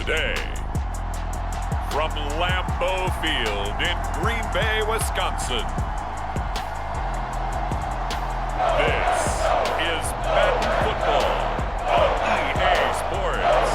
today. From Lambeau Field in Green Bay, Wisconsin. This is Madden Football on EA Sports.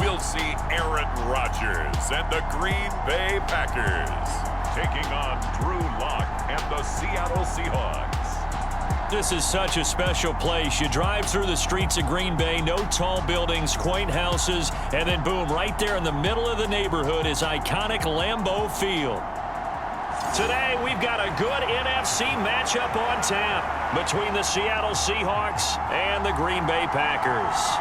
We'll see Aaron Rodgers and the Green Bay Packers taking on Drew Lock and the Seattle Seahawks. This is such a special place. You drive through the streets of Green Bay, no tall buildings, quaint houses, and then boom, right there in the middle of the neighborhood is iconic Lambeau Field. Today, we've got a good NFC matchup on tap between the Seattle Seahawks and the Green Bay Packers.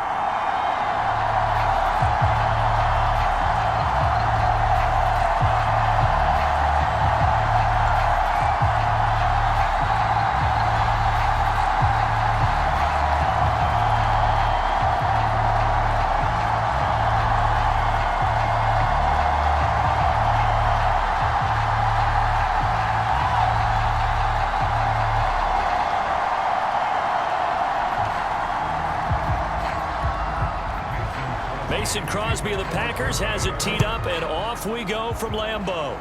Mason Crosby of the Packers has it teed up, and off we go from Lambeau.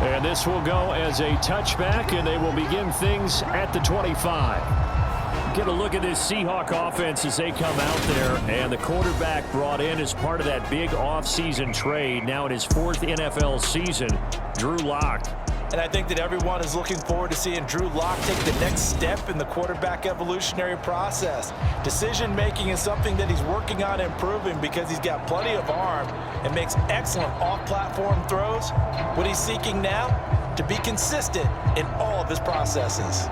And this will go as a touchback, and they will begin things at the 25. Get a look at this Seahawk offense as they come out there, and the quarterback brought in as part of that big offseason trade, now in his 4th NFL season, Drew Lock. And I think that everyone is looking forward to seeing Drew Lock take the next step in the quarterback evolutionary process. Decision-making is something that he's working on improving because he's got plenty of arm and makes excellent off-platform throws. What he's seeking now? To be consistent in all of his processes.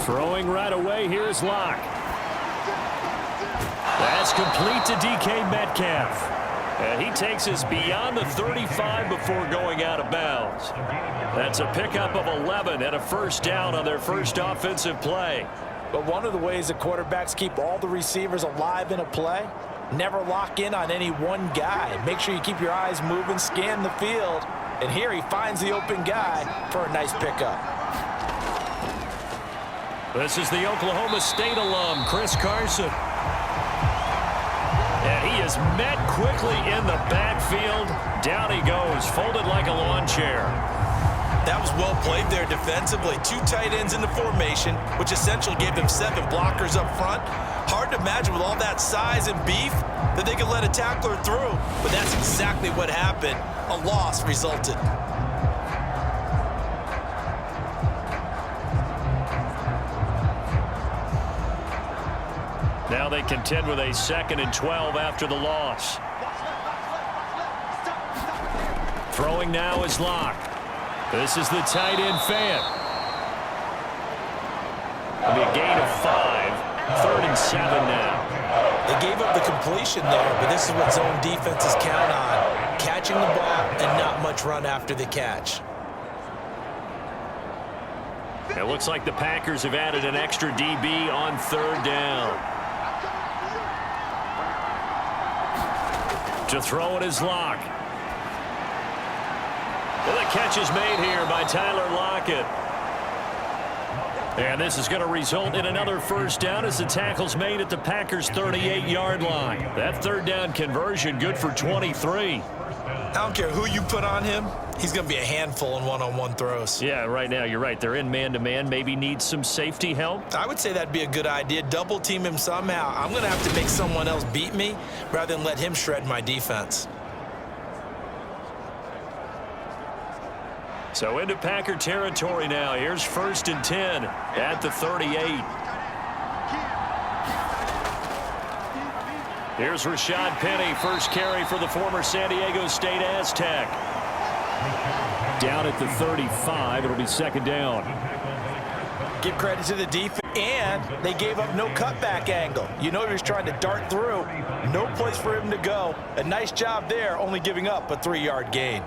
Throwing right away, here's Lock. That's complete to DK Metcalf. And he takes us beyond the 35 before going out of bounds. That's a pickup of 11 and a first down on their first offensive play. But one of the ways that quarterbacks keep all the receivers alive in a play, never lock in on any one guy. Make sure you keep your eyes moving, scan the field. And here he finds the open guy for a nice pickup. This is the Oklahoma State alum, Chris Carson. And he is met quickly in the backfield. Down he goes, folded like a lawn chair. That was well played there defensively. 2 tight ends in the formation, which essentially gave them 7 blockers up front. Hard to imagine with all that size and beef that they could let a tackler through. But that's exactly what happened. A loss resulted. Now they contend with a 2nd and 12 after the loss. Throwing now is Lock. This is the tight end fan. It'll be a gain of 5. 3rd and 7 now. They gave up the completion there, but this is what zone defenses count on. Catching the ball and not much run after the catch. It looks like the Packers have added an extra DB on 3rd down. To throw it is Lock. And the catch is made here by Tyler Lockett. And this is going to result in another first down as the tackle's made at the Packers' 38-yard line. That 3rd down conversion good for 23. I don't care who you put on him. He's going to be a handful in one-on-one throws. Yeah, right now you're right. They're in man-to-man. Maybe need some safety help. I would say that'd be a good idea. Double team him somehow. I'm going to have to make someone else beat me rather than let him shred my defense. So into Packer territory now. Here's 1st and 10 at the 38. Here's Rashad Penny, first carry for the former San Diego State Aztec. Down at the 35, it'll be 2nd down. Give credit to the defense. And they gave up no cutback angle. You know he was trying to dart through. No place for him to go. A nice job there, only giving up a 3-yard gain.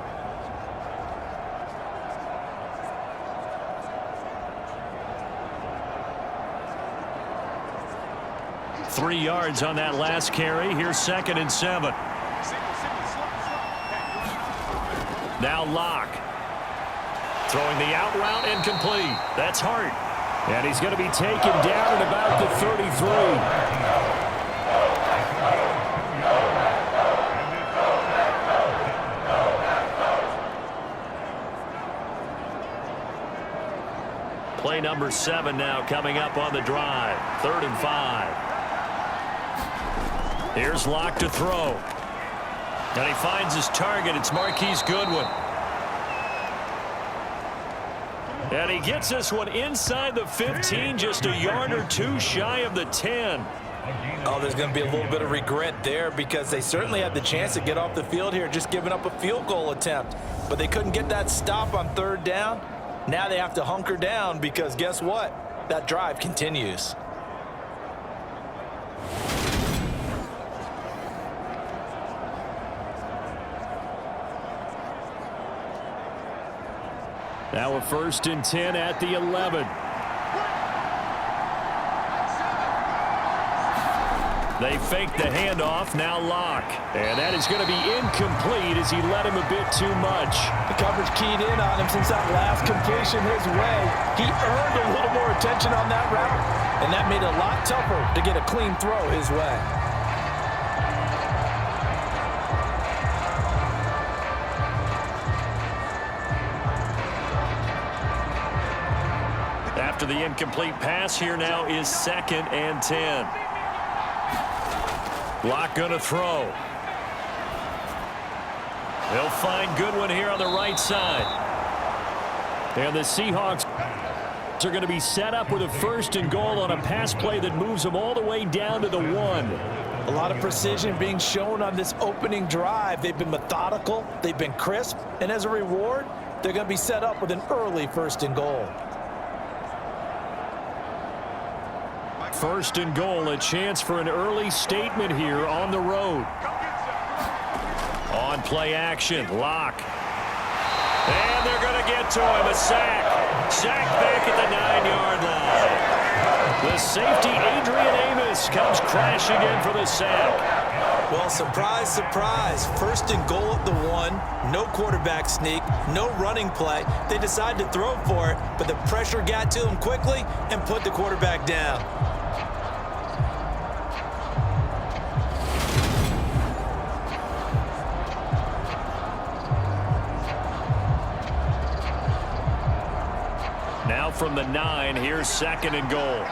Three yards on that last carry. Here's 2nd and 7. Now Locke. Throwing the out route incomplete. That's Hart. And he's going to be taken down at about the 33. Play number 7 now coming up on the drive. 3rd and 5. Here's Locke to throw. And he finds his target. It's Marquise Goodwin. And he gets this one inside the 15, just a yard or two shy of the 10. Oh, there's going to be a little bit of regret there because they certainly had the chance to get off the field here, just giving up a field goal attempt. But they couldn't get that stop on 3rd down. Now they have to hunker down because guess what? That drive continues. Now a 1st and 10 at the 11. They fake the handoff. Now Locke. And that is going to be incomplete as he let him a bit too much. The coverage keyed in on him since that last completion his way. He earned a little more attention on that route, and that made it a lot tougher to get a clean throw his way. After the incomplete pass, here now is 2nd and 10. Locke going to throw. They'll find Goodwin here on the right side. And the Seahawks are going to be set up with a 1st and goal on a pass play that moves them all the way down to the 1. A lot of precision being shown on this opening drive. They've been methodical, they've been crisp, and as a reward, they're going to be set up with an early 1st and goal. 1st and goal, a chance for an early statement here on the road. On play action, Locke. And they're going to get to him, a sack. Sack back at the 9-yard line. The safety, Adrian Amos, comes crashing in for the sack. Well, surprise, surprise. 1st and goal at the 1. No quarterback sneak, no running play. They decide to throw for it, but the pressure got to him quickly and put the quarterback down. Now from the 9, here's 2nd and goal.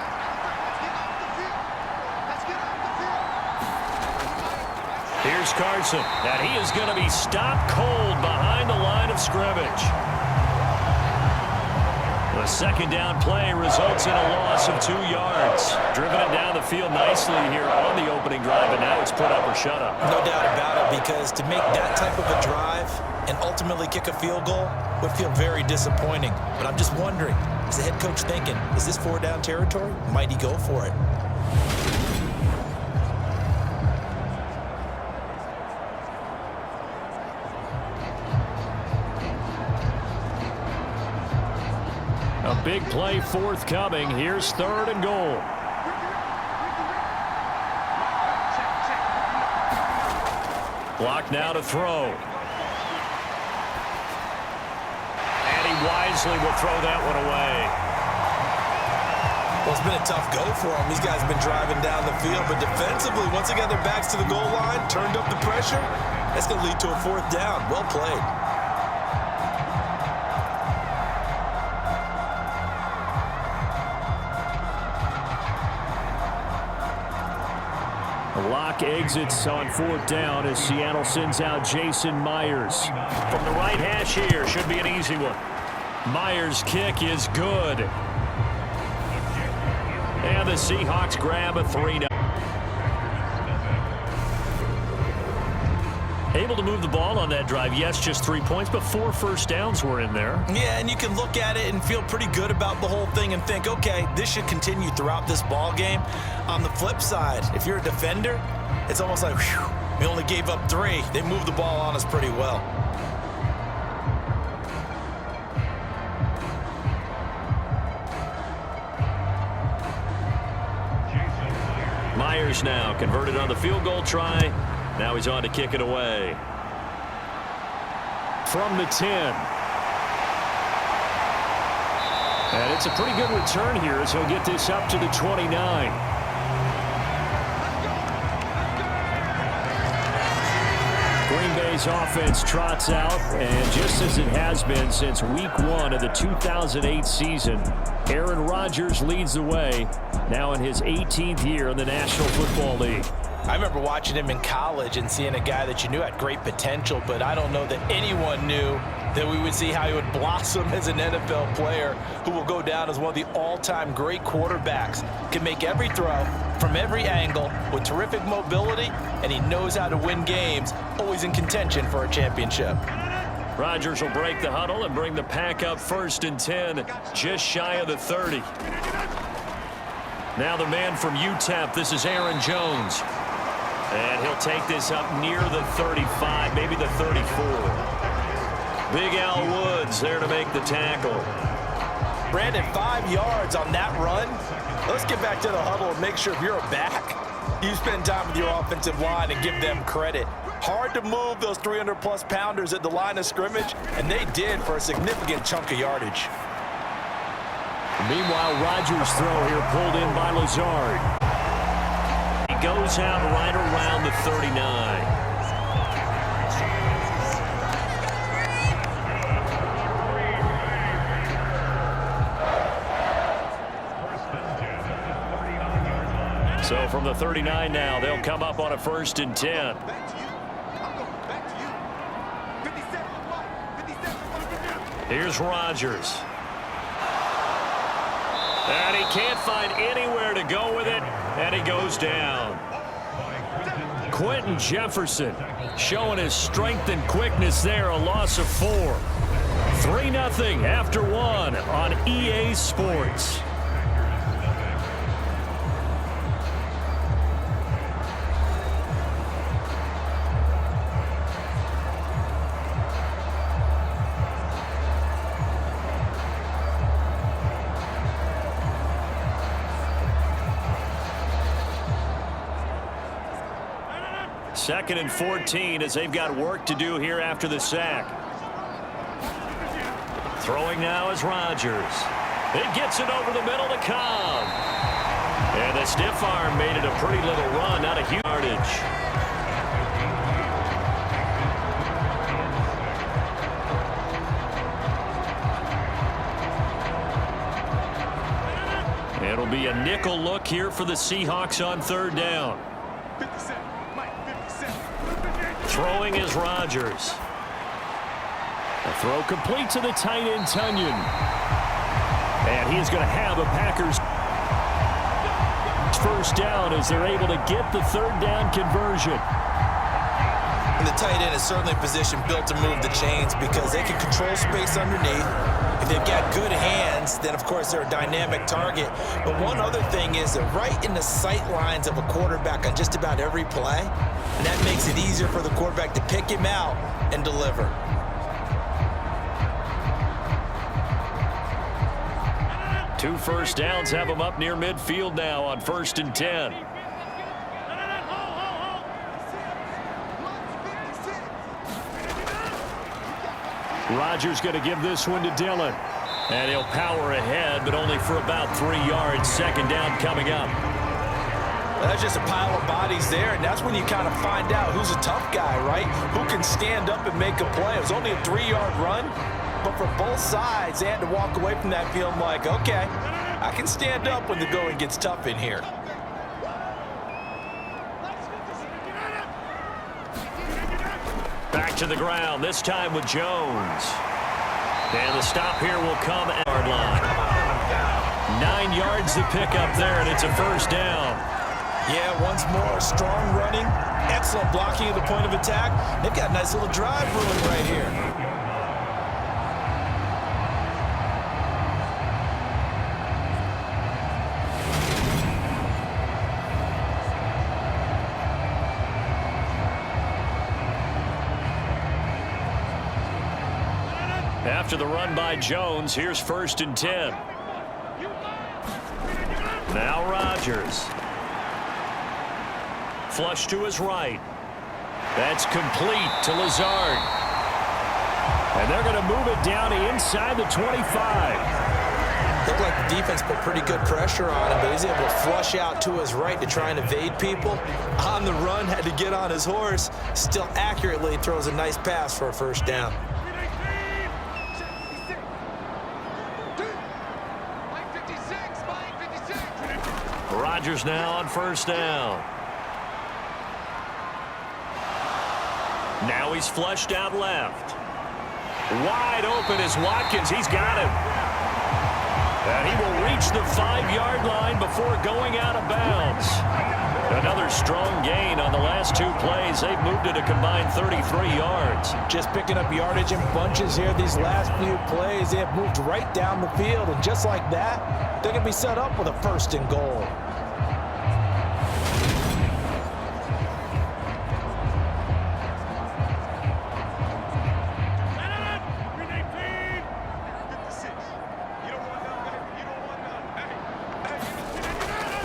Here's Carson, and he is going to be stopped cold behind the line of scrimmage. The 2nd down play results in a loss of 2 yards. Driven it down the field nicely here on the opening drive, and now it's put up or shut up. No doubt about it, because to make that type of a drive and ultimately kick a field goal would feel very disappointing. But I'm just wondering, is the head coach thinking, is this 4-down territory? Might he go for it? A big play forthcoming. Here's 3rd and goal. Block now to throw. And he wisely will throw that one away. Well, it's been a tough go for him. These guys have been driving down the field, but defensively, once they got their backs to the goal line, turned up the pressure, that's going to lead to a 4th down. Well played. Locke exits on 4th down as Seattle sends out Jason Myers. From the right hash here, should be an easy one. Myers' kick is good. And the Seahawks grab a 3-0. Able to move the ball on that drive. Yes, just 3 points, but 4 first downs were in there. Yeah, and you can look at it and feel pretty good about the whole thing and think, okay, this should continue throughout this ball game. On the flip side, if you're a defender, it's almost like, whew, we only gave up 3. They moved the ball on us pretty well. Myers now converted on the field goal try. Now he's on to kick it away. From the 10. And it's a pretty good return here as he'll get this up to the 29. Green Bay's offense trots out, and just as it has been since week 1 of the 2008 season, Aaron Rodgers leads the way, now in his 18th year in the National Football League. I remember watching him in college and seeing a guy that you knew had great potential, but I don't know that anyone knew that we would see how he would blossom as an NFL player who will go down as one of the all-time great quarterbacks. Can make every throw from every angle with terrific mobility, and he knows how to win games, always in contention for a championship. Rodgers will break the huddle and bring the pack up 1st and 10, just shy of the 30. Now the man from UTEP, this is Aaron Jones. And he'll take this up near the 35, maybe the 34. Big Al Woods there to make the tackle. Brandon, 5 yards on that run. Let's get back to the huddle and make sure if you're a back, you spend time with your offensive line and give them credit. Hard to move those 300-plus pounders at the line of scrimmage, and they did for a significant chunk of yardage. Meanwhile, Rodgers' throw here pulled in by Lazard. He goes out right around the 39. So from the 39 now, they'll come up on a 1st and 10. Here's Rodgers. And he can't find anywhere to go with it, and he goes down. Quentin Jefferson showing his strength and quickness there, a loss of 4. 3-0 after 1 on EA Sports. Second and 14 as they've got work to do here after the sack. Throwing now is Rodgers. It gets it over the middle to Cobb. And the stiff arm made it a pretty little run, not a huge yardage. It'll be a nickel look here for the Seahawks on 3rd down. Throwing is Rodgers. The throw complete to the tight end, Tunyon. And he's going to have a Packers 1st down as they're able to get the 3rd down conversion. And the tight end is certainly a position built to move the chains because they can control space underneath. If they've got good hands, then, of course, they're a dynamic target. But one other thing is they're right in the sight lines of a quarterback on just about every play. And that makes it easier for the quarterback to pick him out and deliver. Two first downs have them up near midfield now on 1st and 10. Rodgers going to give this one to Dillon. And he'll power ahead, but only for about 3 yards. 2nd down coming up. That's just a pile of bodies there, and that's when you kind of find out who's a tough guy, right? Who can stand up and make a play. It was only a 3-yard run, but for both sides, they had to walk away from that feeling like, okay, I can stand up when the going gets tough in here. Back to the ground, this time with Jones. And the stop here will come at our line. 9 yards to pick up there, and it's a 1st down. Yeah, once more, strong running, excellent blocking at the point of attack. They've got a nice little drive brewing right here. After the run by Jones, here's 1st and 10. Now Rodgers. Flush to his right. That's complete to Lazard. And they're going to move it down to inside the 25. Looked like the defense put pretty good pressure on him, but he's able to flush out to his right to try and evade people. On the run, had to get on his horse. Still accurately throws a nice pass for a 1st down. Rodgers now on 1st down. Now he's flushed out left. Wide open is Watkins. He's got him. And he will reach the 5-yard line before going out of bounds. Another strong gain on the last 2 plays. They've moved it a combined 33 yards. Just picking up yardage in bunches here these last few plays. They have moved right down the field, and just like that, they're going to be set up with a 1st and goal.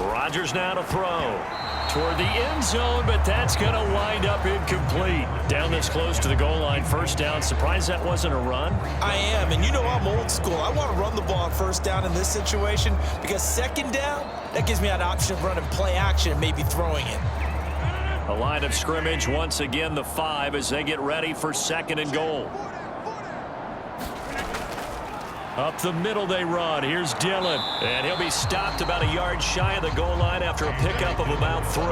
Rodgers now to throw toward the end zone, but that's going to wind up incomplete. Down this close to the goal line, 1st down. Surprised that wasn't a run? I am, and you know I'm old school. I want to run the ball on 1st down in this situation because 2nd down, that gives me an option of running play action and maybe throwing it. A line of scrimmage once again, the 5 as they get ready for 2nd and goal. Up the middle they run. Here's Dillon. And he'll be stopped about a yard shy of the goal line after a pickup of about 3.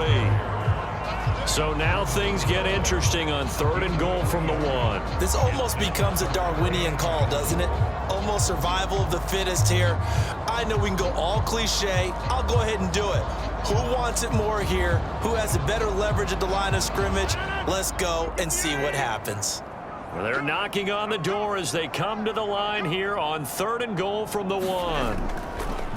So now things get interesting on 3rd and goal from the 1. This almost becomes a Darwinian call, doesn't it? Almost survival of the fittest here. I know we can go all cliche. I'll go ahead and do it. Who wants it more here? Who has a better leverage at the line of scrimmage? Let's go and see what happens. Well, they're knocking on the door as they come to the line here on 3rd and goal from the 1.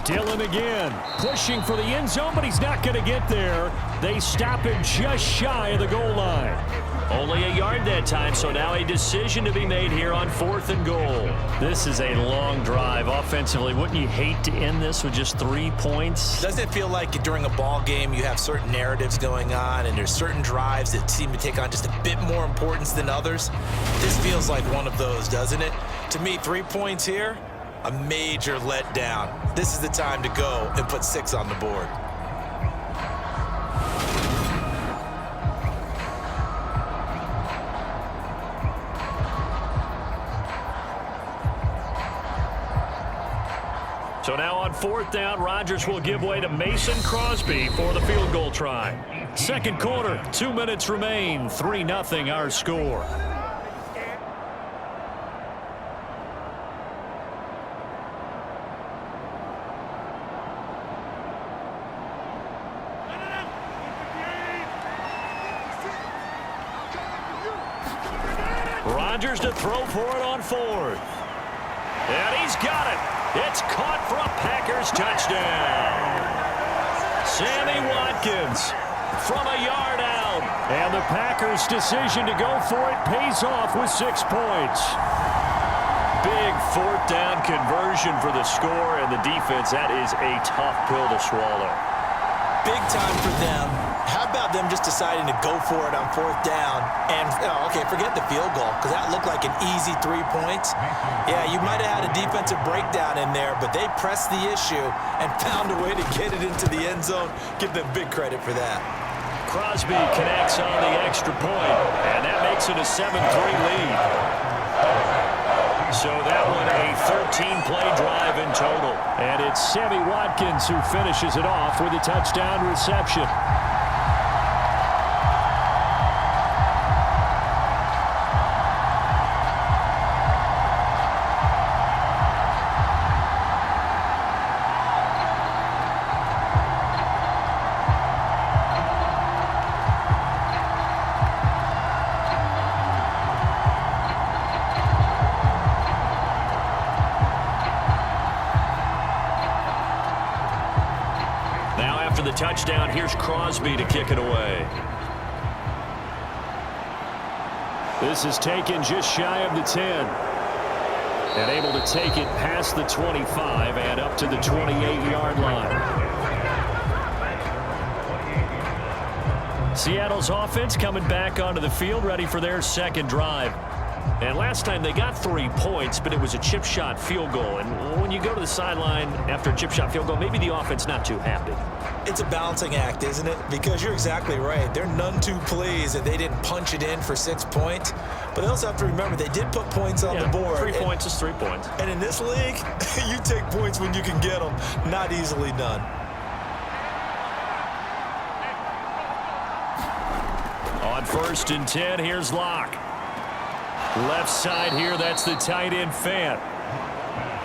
Dillon again, pushing for the end zone, but he's not going to get there. They stop him just shy of the goal line. Only a yard that time, so now a decision to be made here on 4th and goal. This is a long drive offensively. Wouldn't you hate to end this with just 3 points? Doesn't it feel like during a ball game you have certain narratives going on and there's certain drives that seem to take on just a bit more importance than others? This feels like one of those, doesn't it? To me, 3 points here, a major letdown. This is the time to go and put 6 on the board. So now on 4th down, Rodgers will give way to Mason Crosby for the field goal try. 2nd quarter, 2 minutes remain, 3-0 our score. Rodgers to throw for it on 4th. And he's got it. It's caught for a Packers touchdown. Sammy Watkins from a yard out. And the Packers' decision to go for it pays off with 6 points. Big 4th down conversion for the score, and the defense, that is a tough pill to swallow. Big time for them. How about them just deciding to go for it on 4th down? And, okay, forget the field goal, because that looked like an easy 3 points. Yeah, you might have had a defensive breakdown in there, but they pressed the issue and found a way to get it into the end zone. Give them big credit for that. Crosby connects on the extra point, and that makes it a 7-3 lead. So that one a 13-play drive in total. And it's Sammy Watkins who finishes it off with a touchdown reception. after the touchdown. Here's Crosby to kick it away. This is taken just shy of the 10. And able to take it past the 25 and up to the 28-yard line. Seattle's offense coming back onto the field, ready for their second drive. And last time they got 3 points, but it was a chip shot field goal. And when you go to the sideline after a chip shot field goal, maybe the offense not too happy. It's a balancing act, isn't it? Because you're exactly right. They're none too pleased that they didn't punch it in for 6 points. But they also have to remember they did put points on the board. 3 points is 3 points. And in this league, you take points when you can get them. Not easily done. On 1st and 10, here's Locke. Left side here, that's the tight end Fant.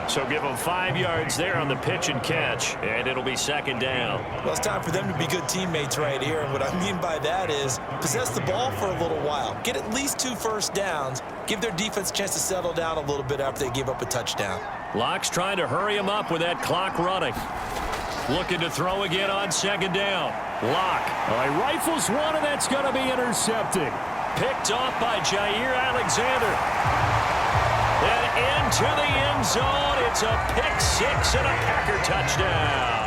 So give them 5 yards there on the pitch and catch, and it'll be second down. Well, it's time for them to be good teammates right here, and what I mean by that is possess the ball for a little while. Get at least 2 first downs. Give their defense a chance to settle down a little bit after they give up a touchdown. Locke's trying to hurry him up with that clock running. Looking to throw again on second down. Locke. He rifles one, and that's going to be intercepted. Picked off by Jair Alexander. And into the end zone. It's a pick 6 and a Packer touchdown.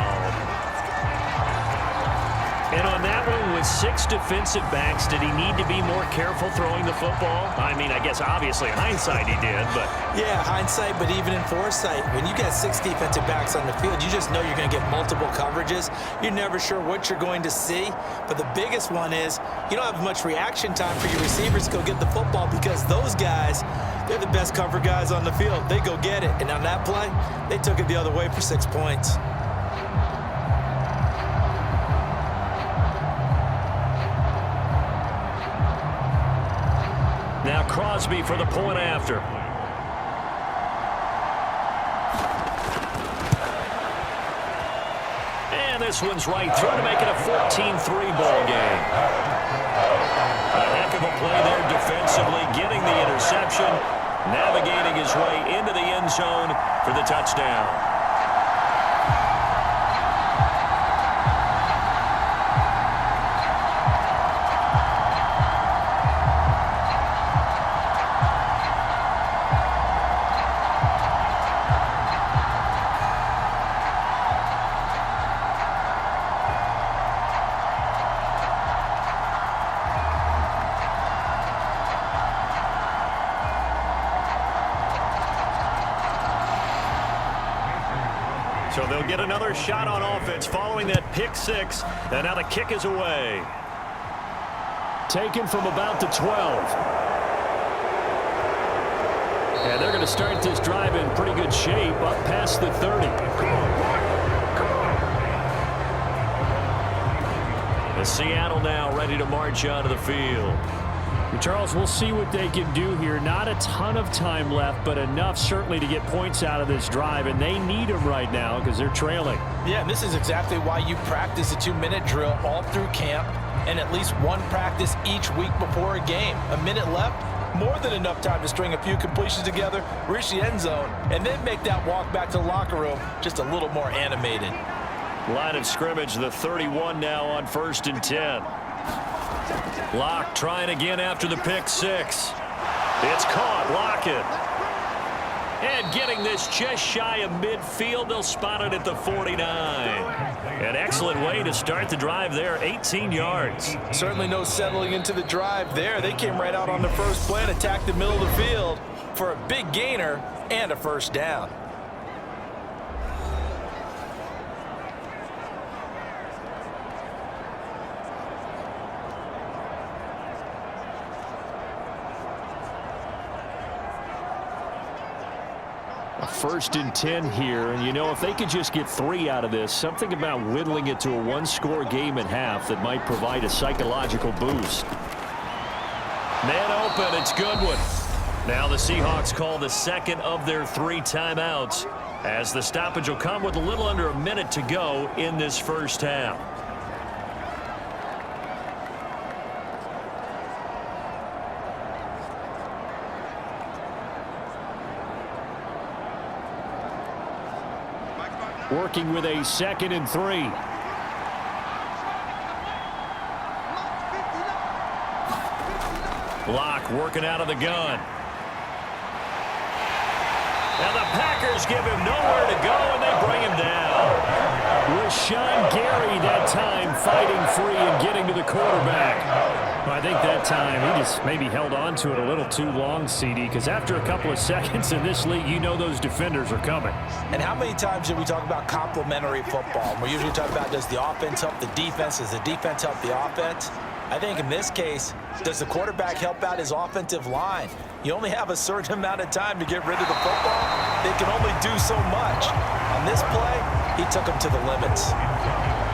And on that one, with 6 defensive backs, did he need to be more careful throwing the football? I mean, I guess obviously in hindsight he did, but... Yeah, hindsight, but even in foresight, when you got 6 defensive backs on the field, you just know you're going to get multiple coverages. You're never sure what you're going to see. But the biggest one is you don't have much reaction time for your receivers to go get the football because those guys, they're the best cover guys on the field. They go get it. And on that play, they took it the other way for 6 points. Now Crosby for the point after. And this one's right through to make it a 14-3 ball game. A heck of a play there defensively, getting the interception, navigating his way into the end zone for the touchdown. So they'll get another shot on offense following that pick 6. And now the kick is away. Taken from about the 12. And they're going to start this drive in pretty good shape up past the 30. The Seattle now ready to march out of the field. Charles, we'll see what they can do here. Not a ton of time left, but enough certainly to get points out of this drive, and they need them right now because they're trailing. Yeah, and this is exactly why you practice a 2-minute drill all through camp and at least one practice each week before a game. A minute left, more than enough time to string a few completions together, reach the end zone, and then make that walk back to the locker room just a little more animated. Line of scrimmage, the 31 now on 1st and 10. Locke trying again after the pick 6. It's caught. Lockett. And getting this just shy of midfield. They'll spot it at the 49. An excellent way to start the drive there. 18 yards. Certainly no settling into the drive there. They came right out on the first play and attacked the middle of the field for a big gainer and a first down. A 1st and 10 here, and you know, if they could just get 3 out of this, something about whittling it to a 1-score game at half that might provide a psychological boost. Man open, it's Goodwin. Now the Seahawks call the second of their 3 timeouts, as the stoppage will come with a little under a minute to go in this first half. Working with a 2nd and 3. Locke working out of the gun. And the Packers give him nowhere to go, and they bring him down. Rashawn Gary that time fighting free and getting to the quarterback. Well, I think that time he just maybe held on to it a little too long, CD, because after a couple of seconds in this league, you know those defenders are coming. And how many times did we talk about complementary football? We usually talk about, does the offense help the defense? Does the defense help the offense? I think in this case, does the quarterback help out his offensive line? You only have a certain amount of time to get rid of the football. They can only do so much. On this play, he took them to the limits.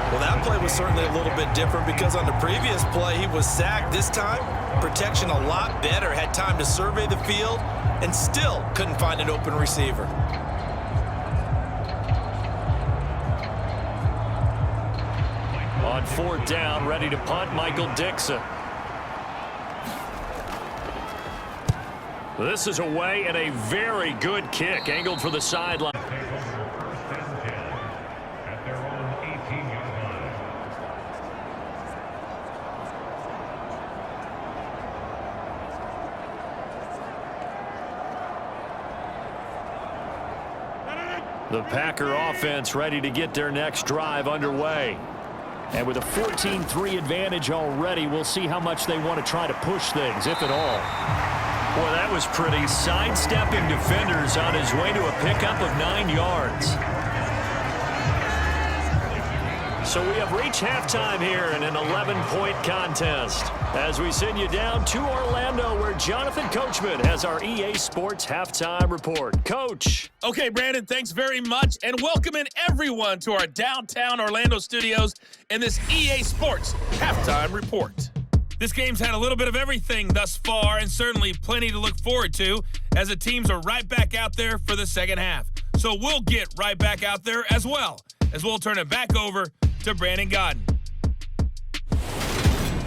Well, that play was certainly a little bit different because on the previous play, he was sacked. This time, protection a lot better. Had time to survey the field and still couldn't find an open receiver. On 4th down, ready to punt, Michael Dixon. This is away and a very good kick, angled for the sideline. The Packer offense ready to get their next drive underway. And with a 14-3 advantage already, we'll see how much they want to try to push things, if at all. Boy, that was pretty. Sidestepping defenders on his way to a pickup of 9 yards. So we have reached halftime here in an 11-point contest as we send you down to Orlando, where Jonathan Coachman has our EA Sports Halftime Report. Coach. Okay, Brandon, thanks very much, and welcoming everyone to our downtown Orlando studios in this EA Sports Halftime Report. This game's had a little bit of everything thus far, and certainly plenty to look forward to, as the teams are right back out there for the second half. So we'll get right back out there as well, as we'll turn it back over to Brandon Godden.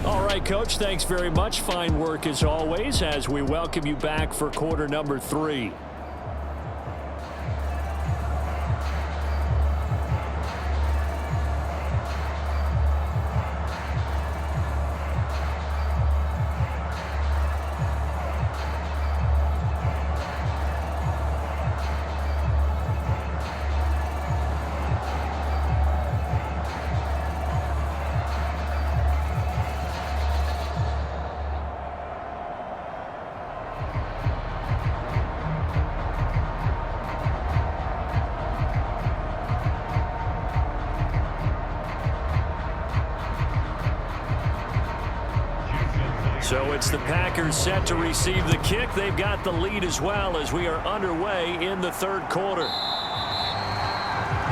All right, Coach, thanks very much. Fine work as always as we welcome you back for quarter number 3. So it's the Packers set to receive the kick. They've got the lead as well as we are underway in the third quarter.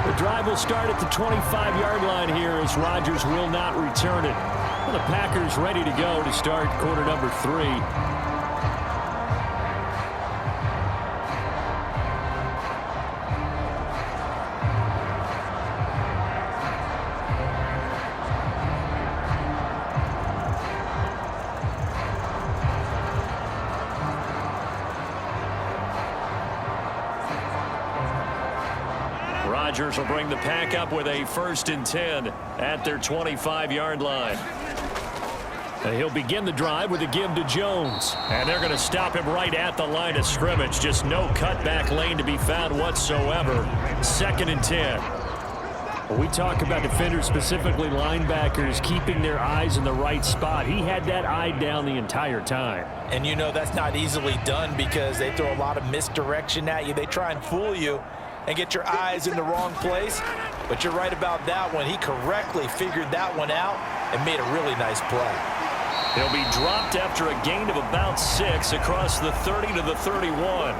The drive will start at the 25-yard line here as Rodgers will not return it. Well, the Packers ready to go to start quarter number 3. Rodgers will bring the Pack up with a 1st and 10 at their 25-yard line. And he'll begin the drive with a give to Jones. And they're going to stop him right at the line of scrimmage. Just no cutback lane to be found whatsoever. 2nd and 10. When we talk about defenders, specifically linebackers, keeping their eyes in the right spot, he had that eye down the entire time. And you know that's not easily done because they throw a lot of misdirection at you. They try and fool you and get your eyes in the wrong place. But you're right about that one. He correctly figured that one out and made a really nice play. He'll be dropped after a gain of about 6 across the 30 to the 31.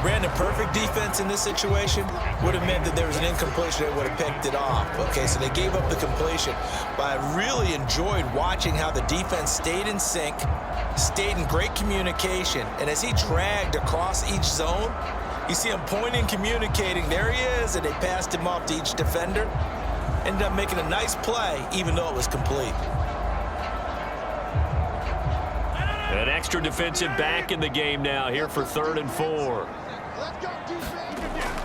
Brandon, perfect defense in this situation would have meant that there was an incompletion. They would have picked it off. Okay, so they gave up the completion. But I really enjoyed watching how the defense stayed in sync, stayed in great communication. And as he dragged across each zone, you see him pointing, communicating. There he is, and they passed him off to each defender. Ended up making a nice play, even though it was complete. An extra defensive back in the game now here for 3rd and 4.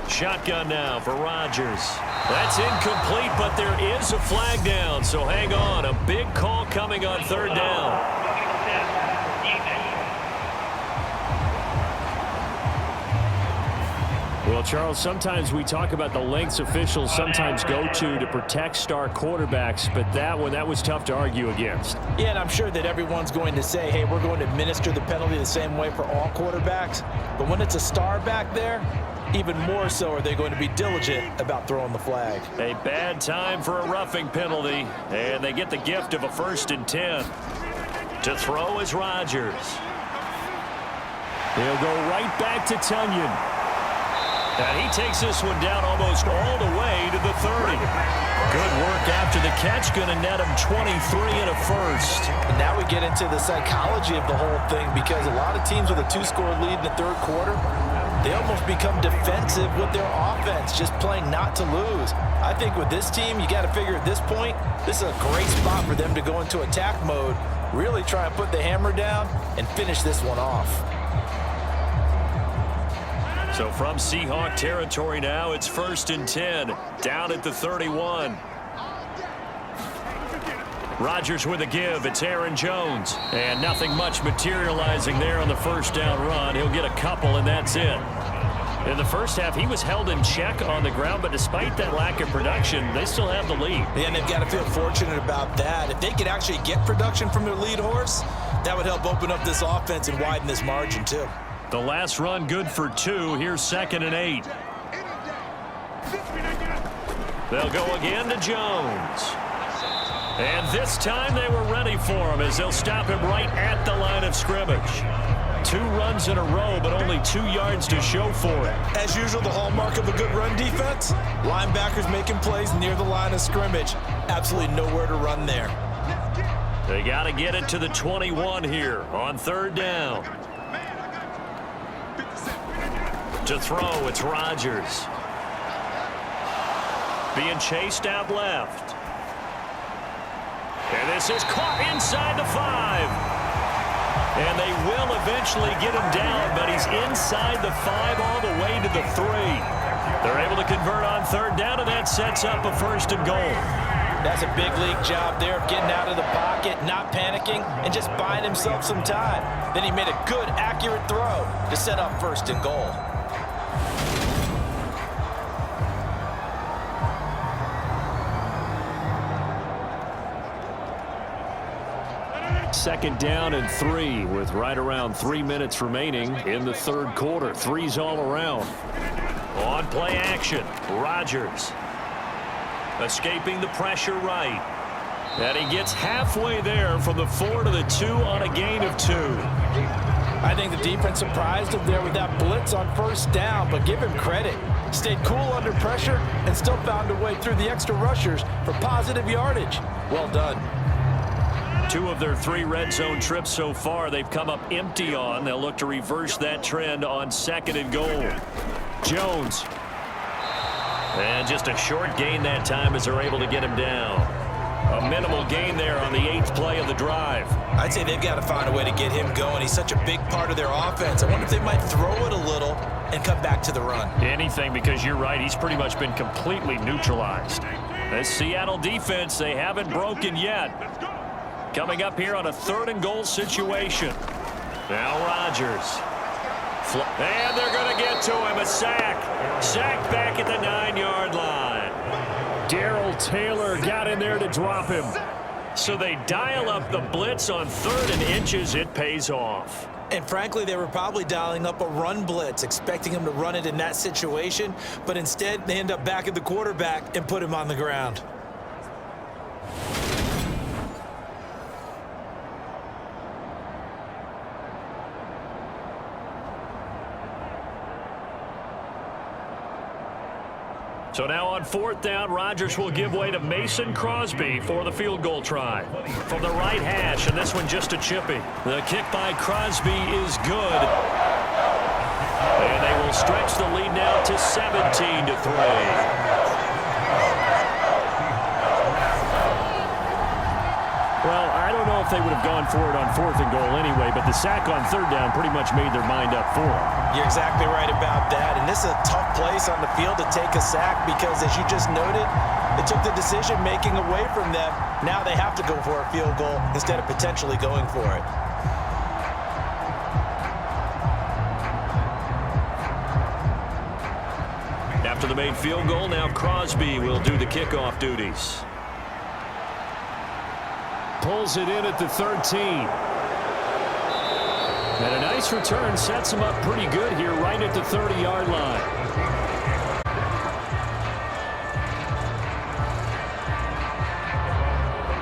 Shotgun now for Rodgers. That's incomplete, but there is a flag down, so hang on. A big call coming on 3rd down. Well, Charles, sometimes we talk about the lengths officials sometimes go to protect star quarterbacks, but that was tough to argue against. Yeah, and I'm sure that everyone's going to say, hey, we're going to administer the penalty the same way for all quarterbacks. But when it's a star back there, even more so are they going to be diligent about throwing the flag. A bad time for a roughing penalty, and they get the gift of a 1st and 10. To throw is Rodgers. They'll go right back to Tunyon. And he takes this one down almost all the way to the 30. Good work after the catch, going to net him 23 and a 1st. And now we get into the psychology of the whole thing, because a lot of teams with a 2-score lead in the 3rd quarter, they almost become defensive with their offense, just playing not to lose. I think with this team, you got to figure at this point, this is a great spot for them to go into attack mode, really try and put the hammer down and finish this one off. So from Seahawk territory now, it's 1st and 10, down at the 31. Rodgers with a give. It's Aaron Jones. And nothing much materializing there on the 1st down run. He'll get a couple, and that's it. In the first half, he was held in check on the ground, but despite that lack of production, they still have the lead. Yeah, and they've got to feel fortunate about that. If they could actually get production from their lead horse, that would help open up this offense and widen this margin, too. The last run good for 2. Here's 2nd and 8. They'll go again to Jones. And this time they were ready for him as they'll stop him right at the line of scrimmage. 2 runs in a row, but only 2 yards to show for it. As usual, the hallmark of a good run defense, linebackers making plays near the line of scrimmage. Absolutely nowhere to run there. They got to get it to the 21 here on 3rd down. To throw, it's Rodgers. Being chased out left. And this is caught inside the 5. And they will eventually get him down, but he's inside the 5 all the way to the 3. They're able to convert on 3rd down, and that sets up a 1st and goal. That's a big league job there of getting out of the pocket, not panicking, and just buying himself some time. Then he made a good, accurate throw to set up 1st and goal. Second down and 3 with right around 3 minutes remaining in the 3rd quarter. 3's all around. On play action, Rodgers. Escaping the pressure right. And he gets halfway there from the 4 to the 2 on a gain of 2. I think the defense surprised him there with that blitz on 1st down, but give him credit. Stayed cool under pressure and still found a way through the extra rushers for positive yardage. Well done. 2 of their 3 red zone trips so far they've come up empty on. They'll look to reverse that trend on 2nd and goal. Jones. And just a short gain that time as they're able to get him down. A minimal gain there on the 8th play of the drive. I'd say they've got to find a way to get him going. He's such a big part of their offense. I wonder if they might throw it a little and come back to the run. Anything, because you're right, he's pretty much been completely neutralized. This Seattle defense, they haven't broken yet. Coming up here on a 3rd and goal situation. Now Rodgers. And they're going to get to him. A sack. Sack back at the 9-yard line. Darrell Taylor got in there to drop him. So they dial up the blitz on 3rd and inches. It pays off. And frankly, they were probably dialing up a run blitz, expecting him to run it in that situation. But instead, they end up back at the quarterback and put him on the ground. So now on 4th down, Rodgers will give way to Mason Crosby for the field goal try. From the right hash, and this one just a chippy. The kick by Crosby is good. And they will stretch the lead now to 17-3. Well, I don't know if they would have gone for it on 4th and goal anyway, but the sack on 3rd down pretty much made their mind up for it. You're exactly right about that, and this is a tough place on the field to take a sack because, as you just noted, it took the decision-making away from them. Now they have to go for a field goal instead of potentially going for it. after the made field goal. Now Crosby will do the kickoff duties. Pulls it in at the 13. And a nice return sets him up pretty good here right at the 30-yard line.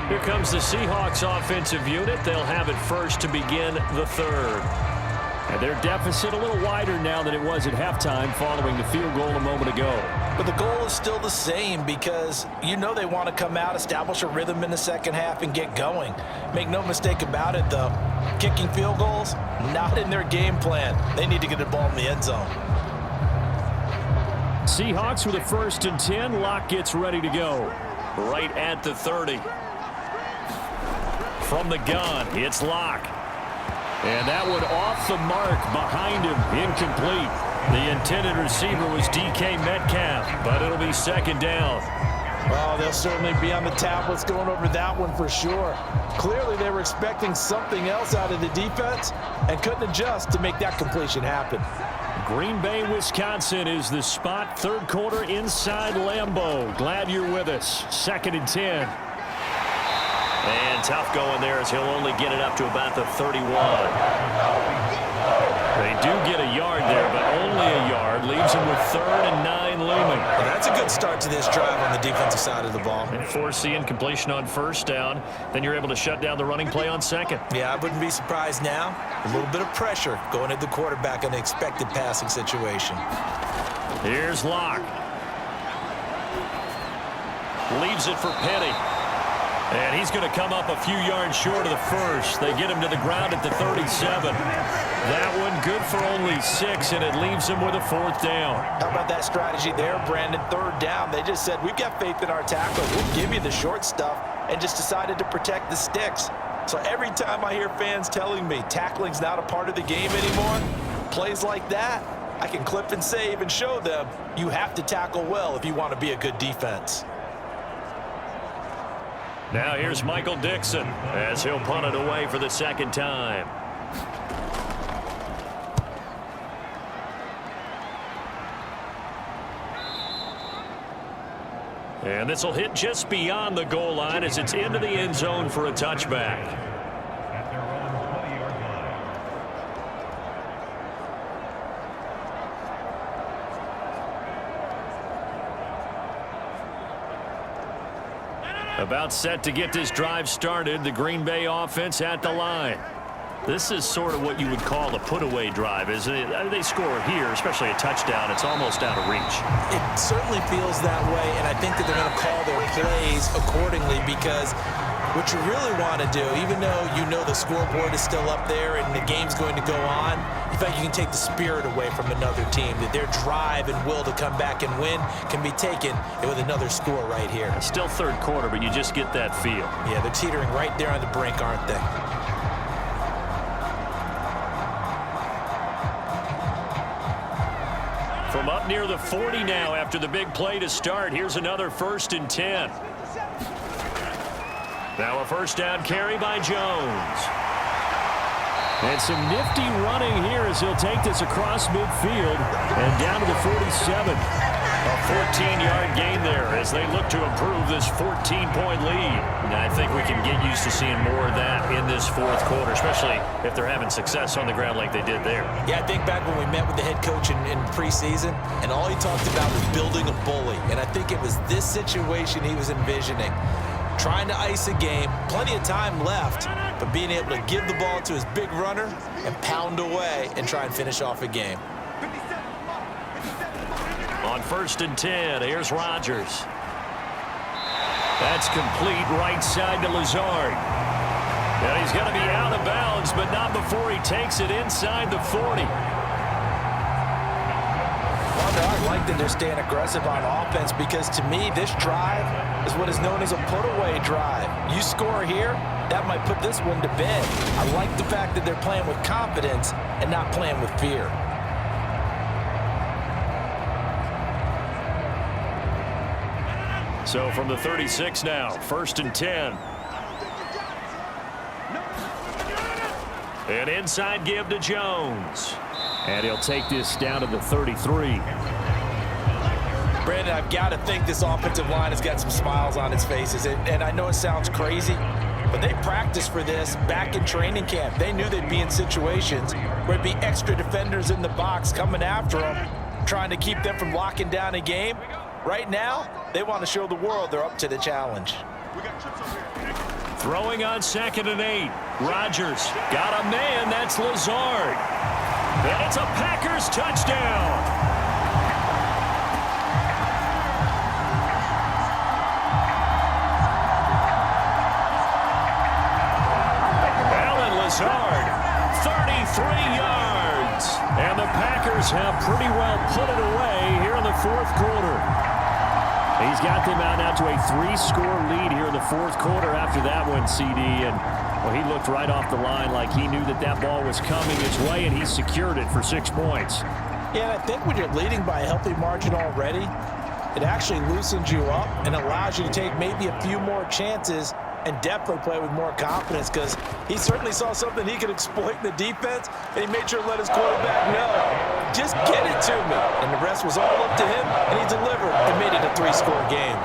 Here comes the Seahawks offensive unit. They'll have it first to begin the third. And their deficit a little wider now than it was at halftime following the field goal a moment ago. But the goal is still the same because you know they want to come out, establish a rhythm in the second half, and get going. Make no mistake about it, though. Kicking field goals, not in their game plan. They need to get the ball in the end zone. Seahawks with a 1st and 10. Locke gets ready to go. Right at the 30. From the gun, it's Locke. And that one off the mark behind him, incomplete. The intended receiver was DK Metcalf, but it'll be second down. Well, they'll certainly be on the tablets going over that one for sure. Clearly, they were expecting something else out of the defense and couldn't adjust to make that completion happen. Green Bay, Wisconsin is the spot. Third quarter inside Lambeau. Glad you're with us. 2nd and 10. And tough going there as he'll only get it up to about the 31. They do get a yard there, but only a yard. Leaves him with 3rd and 9 looming. Well, that's a good start to this drive on the defensive side of the ball. And force the incompletion on 1st down. Then you're able to shut down the running play on 2nd. Yeah, I wouldn't be surprised now. A little bit of pressure going at the quarterback in the expected passing situation. Here's Locke. Leaves it for Petty. And he's going to come up a few yards short of the first. They get him to the ground at the 37. That one good for only 6, and it leaves him with a 4th down. How about that strategy there, Brandon? 3rd down. They just said, we've got faith in our tackle. We'll give you the short stuff, and just decided to protect the sticks. So every time I hear fans telling me tackling's not a part of the game anymore, plays like that, I can clip and save and show them you have to tackle well if you want to be a good defense. Now here's Michael Dixon as he'll punt it away for the 2nd time. And this will hit just beyond the goal line as it's into the end zone for a touchback. About set to get this drive started. The Green Bay offense at the line. This is sort of what you would call a put-away drive, isn't it? They score here, especially a touchdown. It's almost out of reach. It certainly feels that way, and I think that they're going to call their plays accordingly because what you really want to do, even though you know the scoreboard is still up there and the game's going to go on, in fact, you can take the spirit away from another team, that their drive and will to come back and win can be taken with another score right here. It's still 3rd quarter, but you just get that feel. Yeah, they're teetering right there on the brink, aren't they? From up near the 40 now after the big play to start. Here's another 1st and 10. Now a 1st down carry by Jones. And some nifty running here as he'll take this across midfield and down to the 47. A 14-yard gain there as they look to improve this 14-point lead. And I think we can get used to seeing more of that in this 4th quarter, especially if they're having success on the ground like they did there. Yeah, I think back when we met with the head coach in preseason, and all he talked about was building a bully. And I think it was this situation he was envisioning. Trying to ice a game, plenty of time left, but being able to give the ball to his big runner and pound away and try and finish off a game. On 1st and 10, here's Rodgers. That's complete right side to Lazard. And he's going to be out of bounds, but not before he takes it inside the 40. I like that they're staying aggressive on offense because to me this drive is what is known as a put-away drive. You score here, that might put this one to bed. I like the fact that they're playing with confidence and not playing with fear. So from the 36 now, 1st and 10. An inside give to Jones. And he'll take this down to the 33. Brandon, I've got to think this offensive line has got some smiles on its faces. And I know it sounds crazy, but they practiced for this back in training camp. They knew they'd be in situations where it'd be extra defenders in the box coming after them, trying to keep them from locking down a game. Right now, they want to show the world they're up to the challenge. Throwing on 2nd and 8. Rodgers got a man. That's Lazard. And it's a Packers touchdown. Lazard, 33 yards. And the Packers have pretty well put it away here in the 4th quarter. He's got them out now to a 3-score lead here in the 4th quarter after that one, CD. And well, he looked right off the line like he knew that that ball was coming his way, and he secured it for 6 points. Yeah, I think when you're leading by a healthy margin already, it actually loosens you up and allows you to take maybe a few more chances and definitely play with more confidence, because he certainly saw something he could exploit in the defense, and he made sure to let his quarterback know, just get it to me. And the rest was all up to him, and he delivered and made it a 3-score game.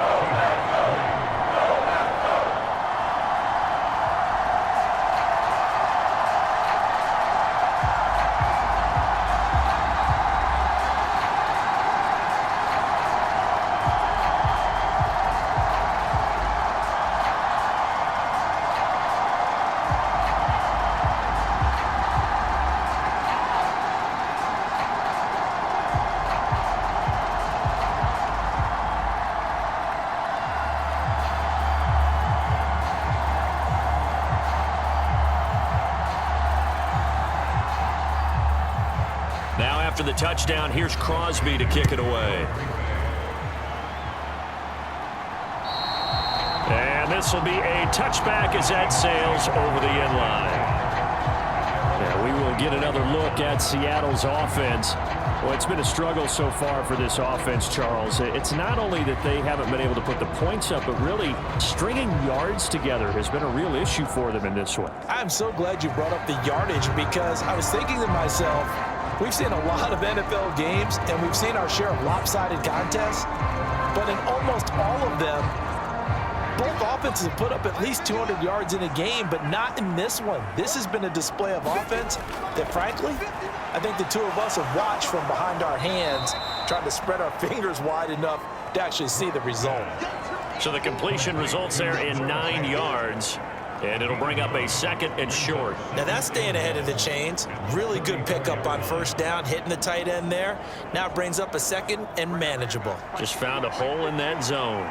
After the touchdown, here's Crosby to kick it away. And this will be a touchback as that sails over the end line. Yeah, we will get another look at Seattle's offense. Well, it's been a struggle so far for this offense, Charles. It's not only that they haven't been able to put the points up, but really stringing yards together has been a real issue for them in this one. I'm so glad you brought up the yardage, because I was thinking to myself, we've seen a lot of NFL games, and we've seen our share of lopsided contests, but in almost all of them, both offenses have put up at least 200 yards in a game, but not in this one. This has been a display of offense that, frankly, I think the two of us have watched from behind our hands, trying to spread our fingers wide enough to actually see the result. So the completion results there in 9 yards. And it'll bring up a 2nd and short. Now that's staying ahead of the chains. Really good pickup on 1st down, hitting the tight end there. Now it brings up a 2nd and manageable. Just found a hole in that zone.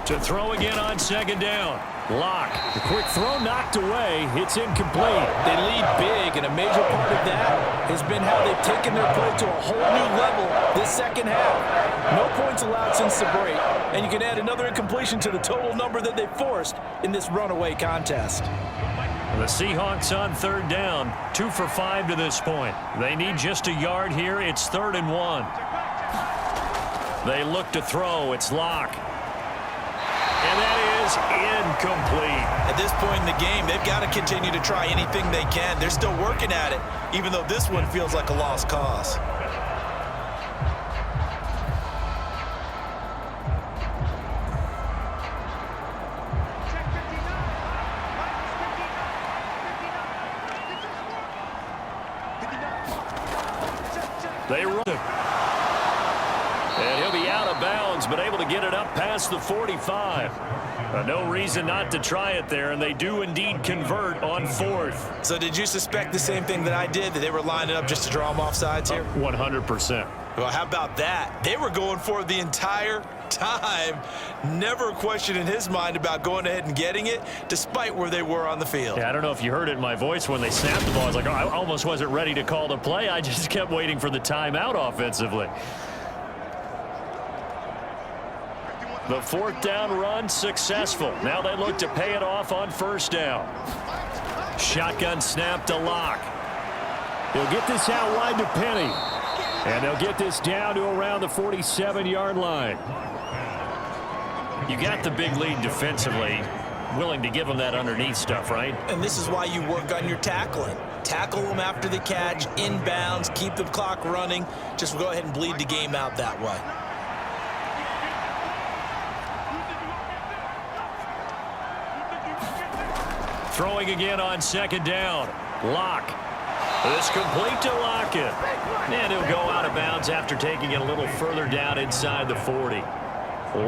To throw again on 2nd down. Locke. The quick throw knocked away. It's incomplete. They lead big, and a major part of that has been how they've taken their play to a whole new level this 2nd half. No points allowed since the break, and you can add another incompletion to the total number that they forced in this runaway contest. The Seahawks on 3rd down, 2 for 5 to this point. They need just a yard here. It's 3rd and 1. They look to throw. It's Locke. And that is incomplete. At this point in the game, they've got to continue to try anything they can. They're still working at it, even though this one feels like a lost cause. They run it. And he'll be out of bounds, but able to get it up past the 45. No reason not to try it there, and they do indeed convert on 4th. So did you suspect the same thing that I did, that they were lining up just to draw them off sides here? 100%. Well, how about that? They were going for it the entire time. Never a question in his mind about going ahead and getting it, despite where they were on the field. Yeah, I don't know if you heard it in my voice when they snapped the ball. I was like, oh, I almost wasn't ready to call the play. I just kept waiting for the timeout offensively. The 4th down run successful. Now they look to pay it off on 1st down. Shotgun snap to Locke. He'll get this out wide to Penny. And they'll get this down to around the 47-yard line. You got the big lead defensively. Willing to give them that underneath stuff, right? And this is why you work on your tackling. tackle them after the catch, inbounds, keep the clock running. Just go ahead and bleed the game out that way. Throwing again on second down. Lock. This complete to Lockett. And he'll go out of bounds after taking it a little further down inside the 40.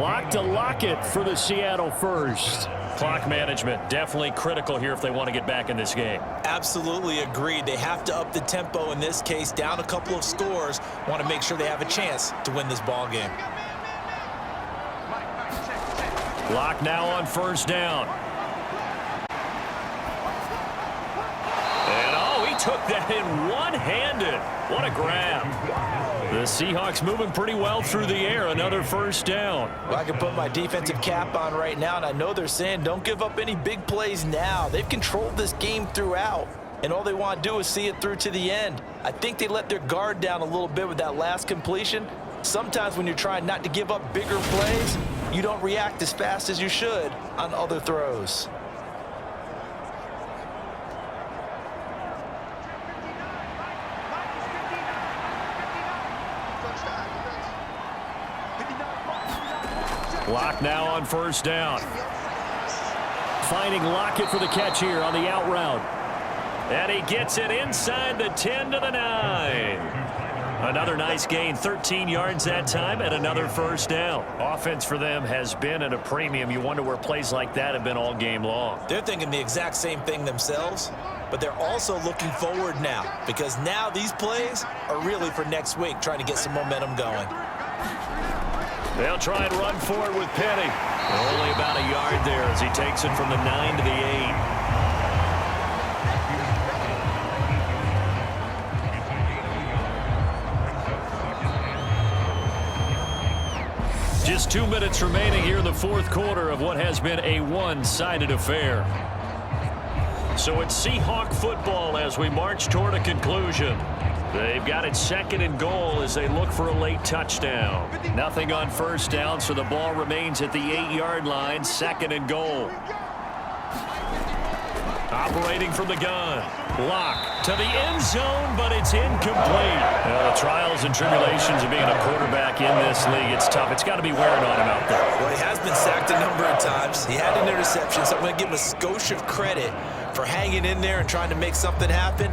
Lock to Lockett for the Seattle first. Clock management definitely critical here if they want to get back in this game. Absolutely agreed. They have to up the tempo in this case, down a couple of scores. Want to make sure they have a chance to win this ball game. Lock now on first down. Took that in one-handed. What a grab. The Seahawks moving pretty well through the air. Another first down. Well, I can put my defensive cap on right now, and I know they're saying don't give up any big plays now. They've controlled this game throughout, and all they want to do is see it through to the end. I think they let their guard down a little bit with that last completion. Sometimes when you're trying not to give up bigger plays, you don't react as fast as you should on other throws. Lock now on first down. Finding Lockett for the catch here on the out route. And he gets it inside the 10 to the 9. Another nice gain, 13 yards that time, and another first down. Offense for them has been at a premium. You wonder where plays like that have been all game long. They're thinking the exact same thing themselves, but they're also looking forward now because now these plays are really for next week, trying to get some momentum going. They'll try and run for it with Penny. Only about a yard there as he takes it from the 9 to the 8. Just 2 minutes remaining here in the fourth quarter of what has been a one-sided affair. So it's Seahawk football as we march toward a conclusion. They've got it second and goal as they look for a late touchdown. Nothing on first down, so the ball remains at the 8-yard line, second and goal. Operating from the gun. Lock to the end zone, but it's incomplete. The trials and tribulations of being a quarterback in this league, it's tough. It's got to be wearing on him out there. Well, he has been sacked a number of times. He had an interception, so I'm going to give him a skosh of credit for hanging in there and trying to make something happen,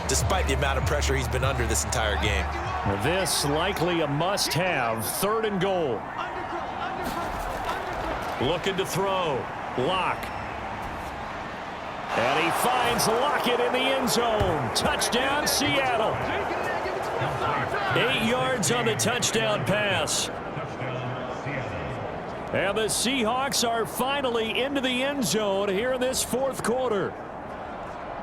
despite the amount of pressure he's been under this entire game. This likely a must-have, third and goal. Looking to throw. Lock. And he finds Lockett in the end zone. Touchdown, Seattle. 8 yards on the touchdown pass. And the Seahawks are finally into the end zone here in this fourth quarter.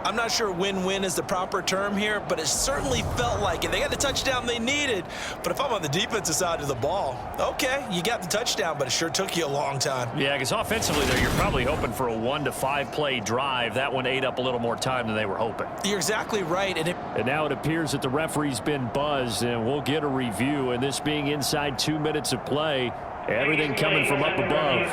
I'm not sure win-win is the proper term here, but it certainly felt like it. They got the touchdown they needed, but if I'm on the defensive side of the ball, okay, you got the touchdown, but it sure took you a long time. Yeah, because offensively there, you're probably hoping for a 1 to 5 play drive. That one ate up a little more time than they were hoping. You're exactly right. And now it appears that the referee's been buzzed, and we'll get a review. And this being inside 2 minutes of play, everything coming from up above.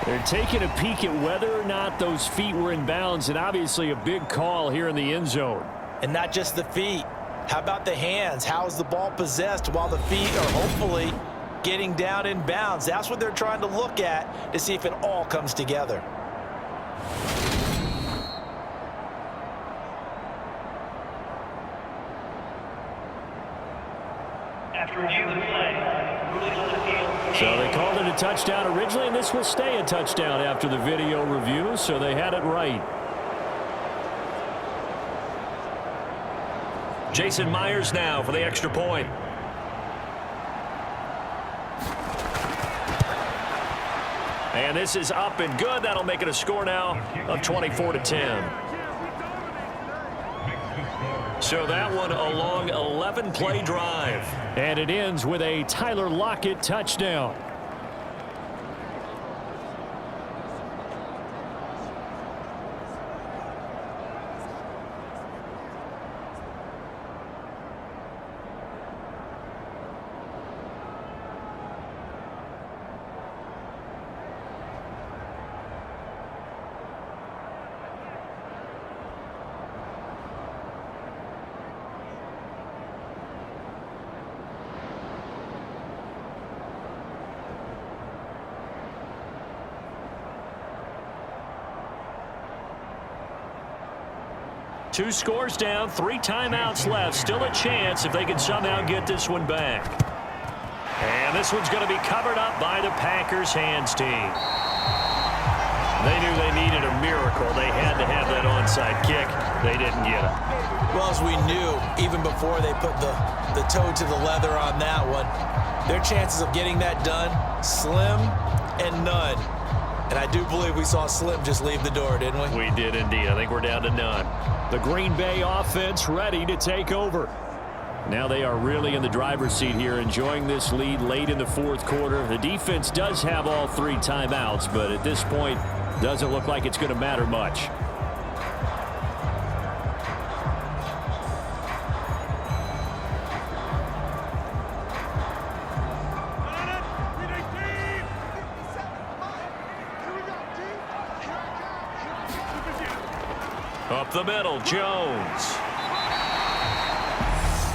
They're taking a peek at whether or not those feet were in bounds, and obviously a big call here in the end zone. And not just the feet. How about the hands? How is the ball possessed while the feet are hopefully getting down in bounds? That's what they're trying to look at to see if it all comes together. After review of the play, rulings on the field. So they called it a touchdown originally, and this will stay a touchdown after the video review, so they had it right. Jason Myers now for the extra point. And this is up and good. That'll make it a score now of 24-10. So that one a long 11-play drive. And it ends with a Tyler Lockett touchdown. 2 scores down, 3 timeouts left. Still a chance if they can somehow get this one back. And this one's going to be covered up by the Packers hands team. They knew they needed a miracle. They had to have that onside kick. They didn't get it. Well, as we knew, even before they put the toe to the leather on that one, their chances of getting that done, slim and none. And I do believe we saw Slim just leave the door, didn't we? We did indeed. I think we're down to none. The Green Bay offense ready to take over. Now they are really in the driver's seat here, enjoying this lead late in the 4th quarter. The defense does have all 3 timeouts, but at this point, doesn't look like it's going to matter much. Up the middle, Jones.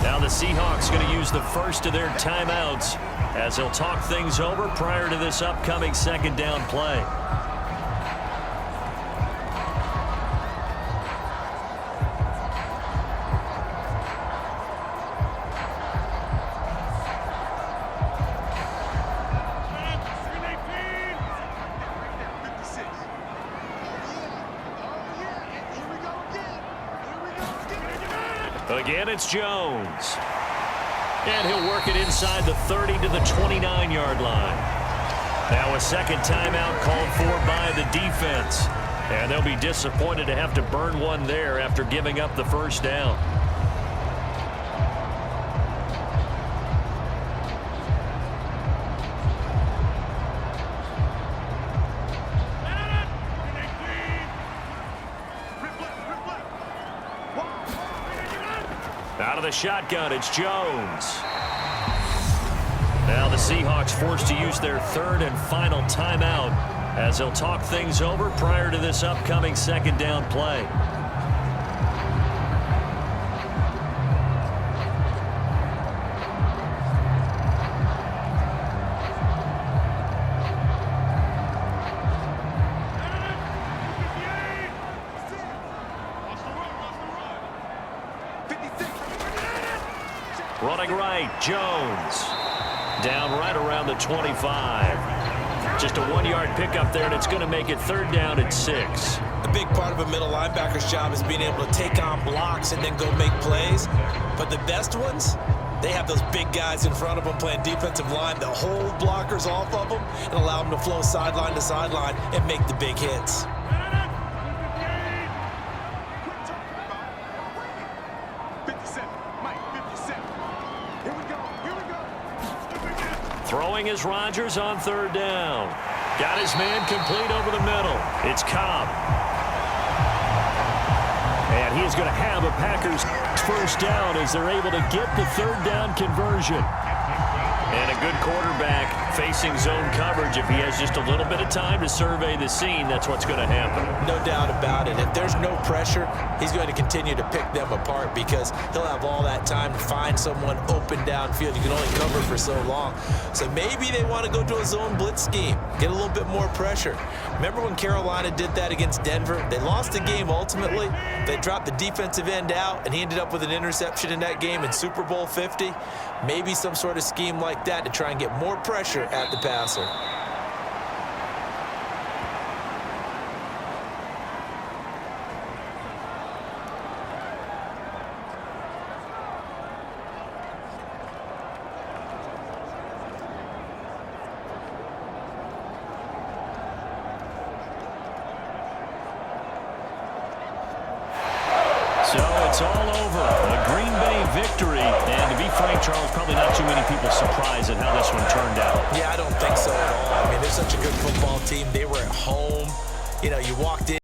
Now the Seahawks going to use the first of their timeouts as they'll talk things over prior to this upcoming 2nd down play. Again, it's Jones. And he'll work it inside the 30 to the 29-yard line. Now a 2nd timeout called for by the defense. And they'll be disappointed to have to burn one there after giving up the 1st down. Out of the shotgun, it's Jones. Now the Seahawks forced to use their 3rd and final timeout as they'll talk things over prior to this upcoming 2nd down play. Running right, Jones. Down right around the 25. Just a 1-yard pickup there, and it's going to make it 3rd down at 6. A big part of a middle linebacker's job is being able to take on blocks and then go make plays. But the best ones, they have those big guys in front of them playing defensive line that hold blockers off of them and allow them to flow sideline to sideline and make the big hits. Throwing is Rodgers on 3rd down. Got his man complete over the middle. It's Cobb. And he is going to have a Packers 1st down as they're able to get the 3rd down conversion. And a good quarterback facing zone coverage. If he has just a little bit of time to survey the scene, that's what's going to happen. No doubt about it. If there's no pressure, he's going to continue to pick them apart because he'll have all that time to find someone open downfield. You can only cover for so long. So maybe they want to go to a zone blitz scheme, get a little bit more pressure. Remember when Carolina did that against Denver? They lost the game ultimately. They dropped the defensive end out, and he ended up with an interception in that game in Super Bowl 50. Maybe some sort of scheme like that to try and get more pressure at the passer. So it's all over. A Green Bay victory. And to be frank, Charles, probably not too many people surprised at how this one turned out. Yeah, I don't think so at all. I mean, they're such a good football team. They were at home. You know, you walked in.